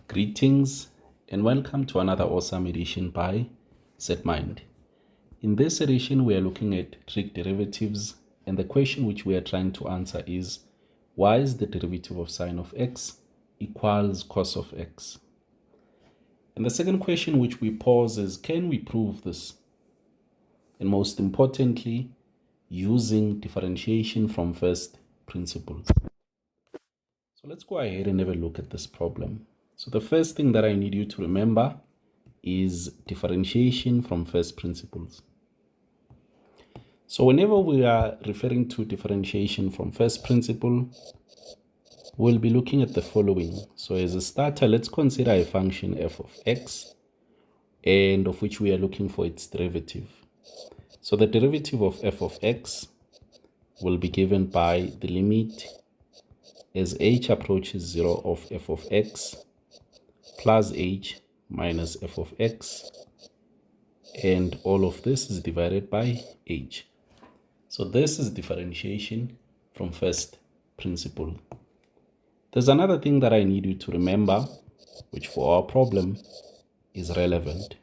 Greetings and welcome to another awesome edition by SETMind. In this edition, we are looking at trig derivatives, and the question which we are trying to answer is, why is the derivative of sine of x equals cos of x? And the second question which we pose is, can we prove this? And most importantly, using differentiation from first principles. So let's go ahead and have a look at this problem. So the first thing that I need you to remember is differentiation from first principles. So whenever we are referring to differentiation from first principle, we'll be looking at the following. So as a starter, let's consider a function f of x, and of which we are looking for its derivative. So the derivative of f of x will be given by the limit as h approaches 0 of f of x plus h minus f of x, and all of this is divided by h. So this is differentiation from first principle. There's another thing that I need you to remember, which for our problem is relevant.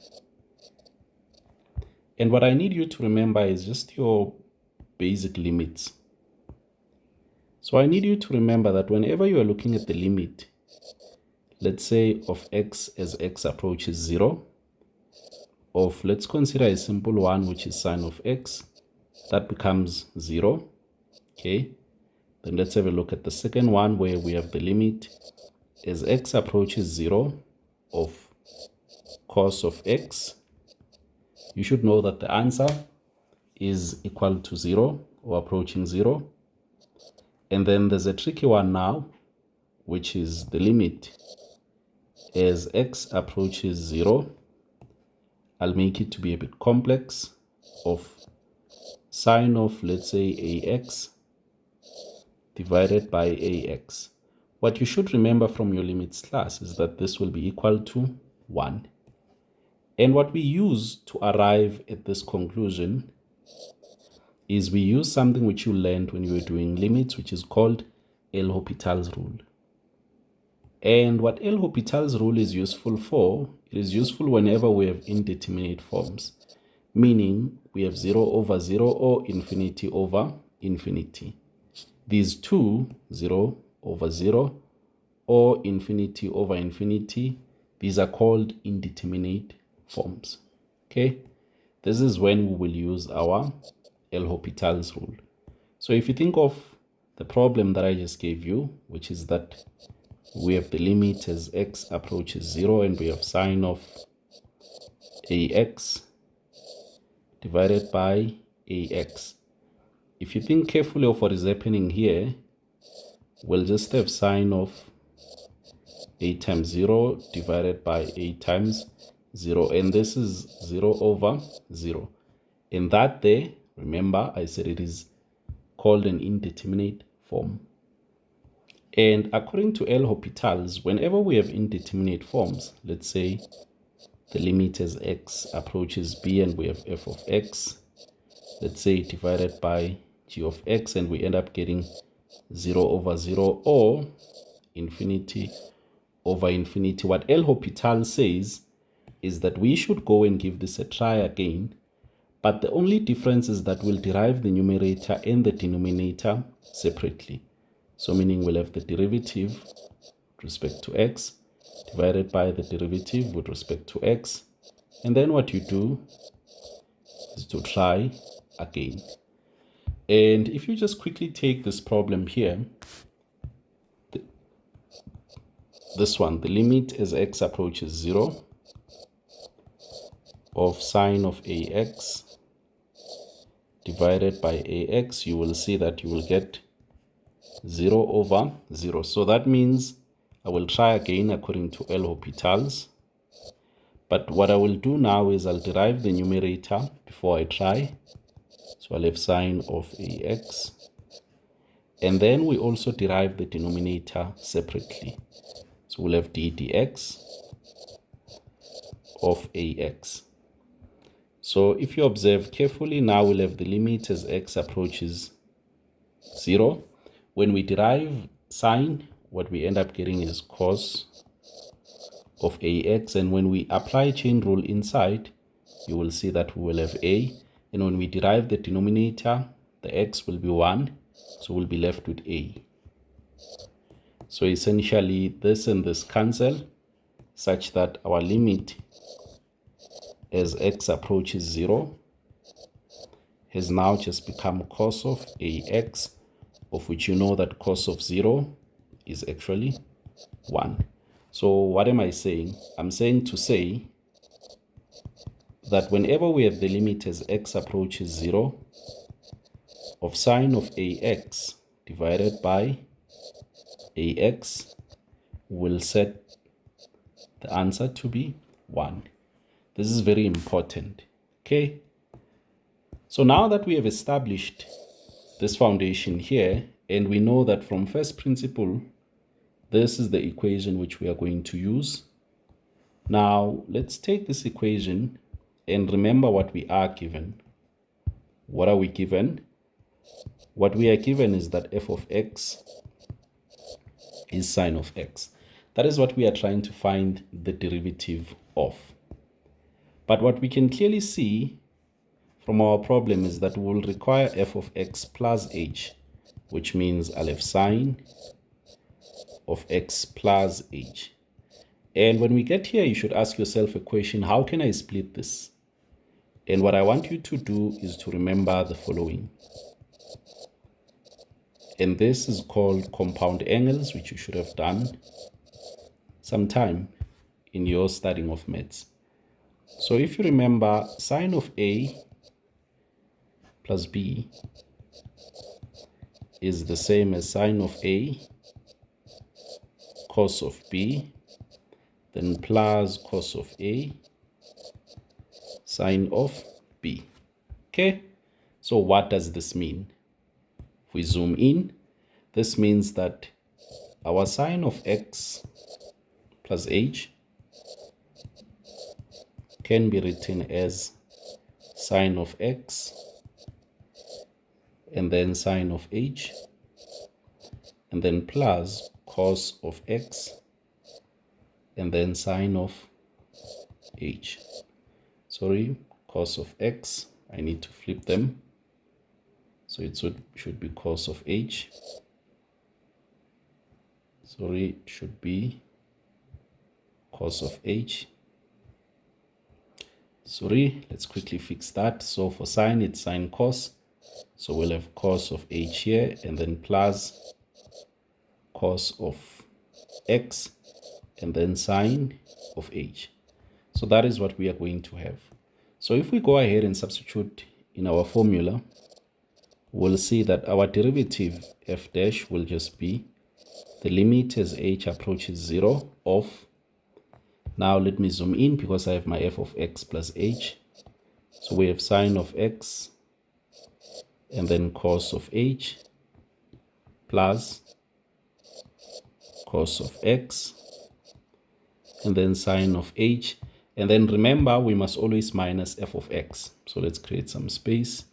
And what I need you to remember is just your basic limits. So I need you to remember that whenever you are looking at the limit, let's say of x as x approaches 0, of, let's consider a simple one, which is sine of x, that becomes 0. Okay, then let's have a look at the second one, where we have the limit as x approaches 0 of cos of x. You should know that the answer is equal to 0 or approaching 0. And then there's a tricky one now, which is the limit as x approaches 0. I'll make it to be a bit complex, of sine of, let's say, ax divided by ax. What you should remember from your limits class is that this will be equal to 1. And what we use to arrive at this conclusion is we use something which you learned when you were doing limits, which is called L'Hopital's rule. And what L'Hopital's rule is useful for, it is useful whenever we have indeterminate forms, meaning we have 0 over 0 or infinity over infinity. These two, 0 over 0 or infinity over infinity, these are called indeterminate forms. Okay, this is when we will use our L'Hopital's rule. So if you think of the problem that I just gave you, which is that we have the limit as x approaches 0, and we have sine of ax divided by ax. If you think carefully of what is happening here, we'll just have sine of a times 0 divided by a times 0, and this is 0 over 0. And that there, remember, I said it is called an indeterminate form. And according to L'Hopital's, whenever we have indeterminate forms, let's say the limit as x approaches b, and we have f of x, let's say divided by g of x, and we end up getting 0 over 0 or infinity over infinity. What L'Hopital says is that we should go and give this a try again, but the only difference is that we'll derive the numerator and the denominator separately. So meaning we'll have the derivative with respect to x divided by the derivative with respect to x. And then what you do is to try again. And if you just quickly take this problem here, this one, the limit as x approaches 0 of sine of ax divided by ax, you will see that you will get 0 over 0. So that means I will try again according to L'Hopital's. But what I will do now is I'll derive the numerator before I try. So I'll have sine of ax. And then we also derive the denominator separately. So we'll have d dx of ax. So if you observe carefully, now we'll have the limit as x approaches 0. When we derive sine, what we end up getting is cos of ax, and when we apply chain rule inside, you will see that we will have a, and when we derive the denominator, the x will be 1, so we'll be left with a. So essentially this and this cancel, such that our limit as x approaches 0 has now just become cos of ax, of which you know that cos of 0 is actually 1. So what am I saying? I'm saying to say that whenever we have the limit as x approaches 0 of sine of ax divided by ax, will set the answer to be 1. This is very important. Okay. So now that we have established this foundation here, and we know that from first principle, this is the equation which we are going to use. Now, let's take this equation and remember what we are given. What are we given? What we are given is that f of x is sine of x. That is what we are trying to find the derivative of. But what we can clearly see from our problem is that we will require f of x plus h, which means I'll have sine of x plus h. And when we get here, you should ask yourself a question: how can I split this? And what I want you to do is to remember the following. And this is called compound angles, which you should have done sometime in your studying of maths. So if you remember, sine of a plus b is the same as sine of a cos of b, then plus cos of a sine of b. Okay, so what does this mean? If we zoom in, this means that our sine of x plus h can be written as sine of x and then sine of h, and then plus cos of x and then sine of h. Sorry, cos of x, I need to flip them. So it should be cos of h. Sorry, it should be cos of h. Sorry, let's quickly fix that. So for sine, it's sine cos. So we'll have cos of h here, and then plus cos of x, and then sine of h. So that is what we are going to have. So if we go ahead and substitute in our formula, we'll see that our derivative f dash will just be the limit as h approaches 0 of, now let me zoom in because I have my f of x plus h. So we have sine of x and then cos of h plus cos of x and then sine of h. And then remember, we must always minus f of x. So let's create some space.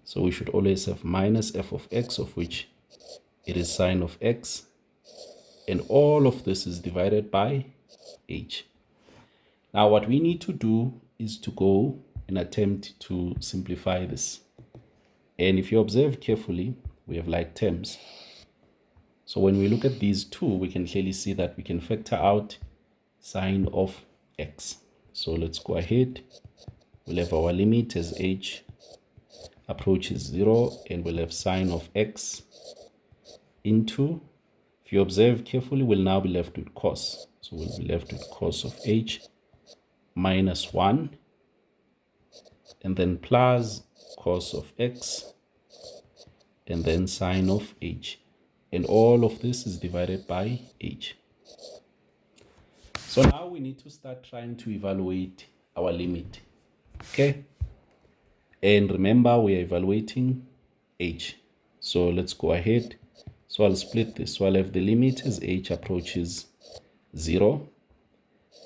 So we should always have minus f of x, of which it is sine of x. And all of this is divided by h. Now what we need to do is to go and attempt to simplify this. And if you observe carefully, we have like terms. So when we look at these two, we can clearly see that we can factor out sine of x. So let's go ahead. We'll have our limit as h approaches 0, and we'll have sine of x into, if you observe carefully, we'll now be left with cos. So we'll be left with cos of h minus 1, and then plus cos of x, and then sine of h. And all of this is divided by h. So now we need to start trying to evaluate our limit. Okay? And remember, we are evaluating h. So let's go ahead. So I'll split this. So I'll have the limit as h approaches 0.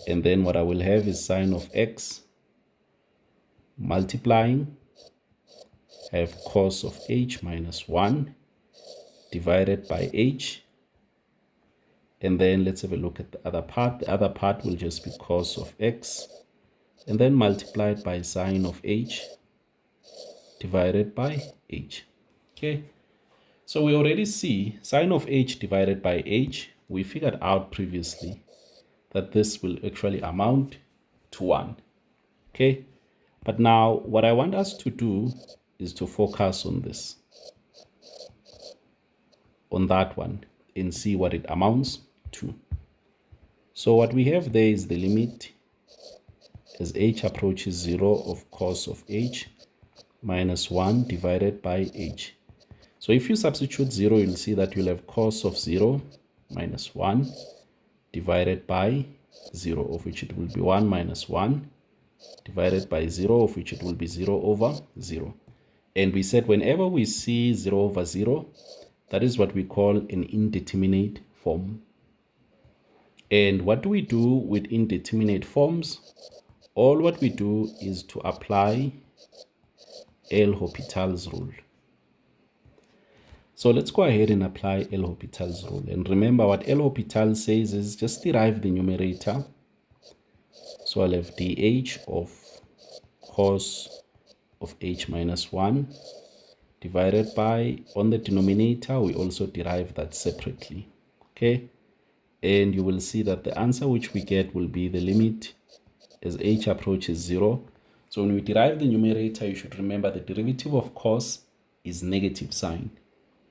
And then what I will have is sine of x multiplying. I have cos of h minus 1 divided by h. And then let's have a look at the other part. The other part will just be cos of x, and then multiplied by sine of h divided by h. Okay, so we already see sine of h divided by h. We figured out previously that this will actually amount to 1. Okay, but now what I want us to do is to focus on this, on that one, and see what it amounts to. So what we have there is the limit as h approaches 0 of cos of h minus 1 divided by h. So if you substitute 0, you'll see that you'll have cos of 0 minus 1 divided by 0, of which it will be 1 minus 1 divided by 0, of which it will be 0 over 0. And we said whenever we see 0 over 0, that is what we call an indeterminate form. And what do we do with indeterminate forms? All what we do is to apply L'Hopital's rule. So let's go ahead and apply L'Hopital's rule. And remember what L'Hopital says is just derive the numerator. So I'll have dh of cos of h minus 1 divided by, on the denominator, we also derive that separately. Okay, and you will see that the answer which we get will be the limit as h approaches 0. So when we derive the numerator, you should remember the derivative of cos is negative sign.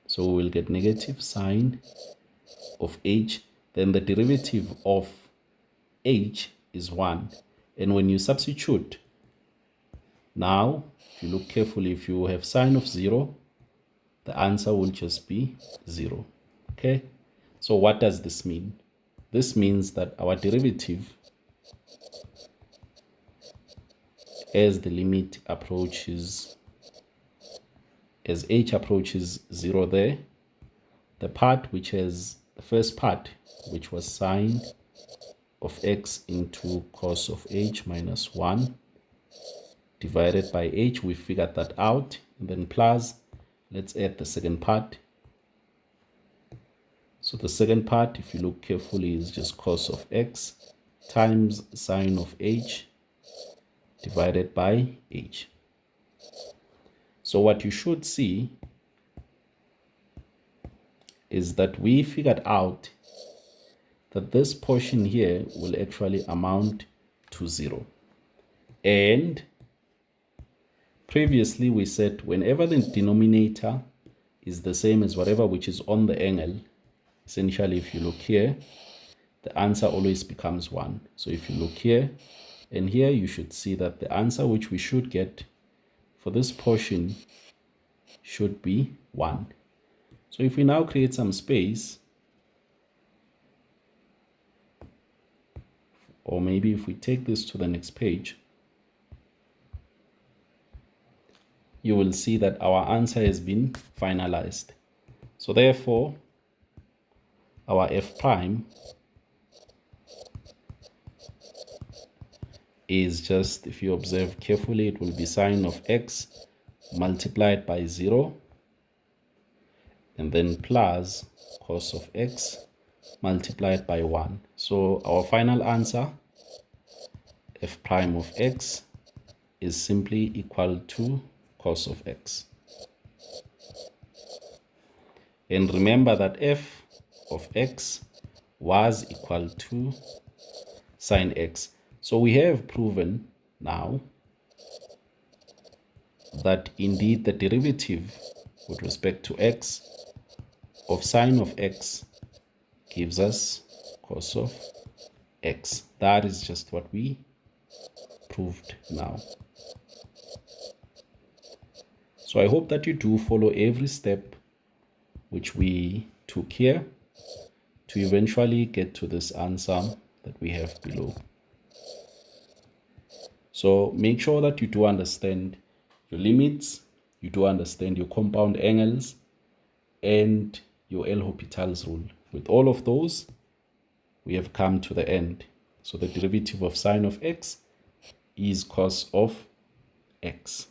So we will get negative sine of h. Then the derivative of h is 1. And when you substitute, now, if you look carefully, if you have sine of 0, the answer will just be 0. Okay? So what does this mean? This means that our derivative as the limit approaches, as h approaches 0 there, the part which has, the first part, which was sine of x into cos of h minus 1 divided by h, we figured that out, and then plus, let's add the second part. So the second part, if you look carefully, is just cos of x times sine of h divided by h. So what you should see is that we figured out that this portion here will actually amount to 0. And previously we said whenever the denominator is the same as whatever which is on the angle, essentially if you look here, the answer always becomes 1. So if you look here and here, you should see that the answer which we should get for this portion should be 1. So if we now create some space, or maybe if we take this to the next page, you will see that our answer has been finalized. So therefore, our f prime is just, if you observe carefully, it will be sine of x multiplied by 0 and then plus cos of x multiplied by 1. So our final answer, f prime of x, is simply equal to cos of x. And remember that f of x was equal to sine x. So we have proven now that indeed the derivative with respect to x of sine of x gives us cos of x. That is just what we proved now. So I hope that you do follow every step which we took here to eventually get to this answer that we have below. So make sure that you do understand your limits, you do understand your compound angles, and your L'Hopital's rule. With all of those, we have come to the end. So the derivative of sine of x is cos of x.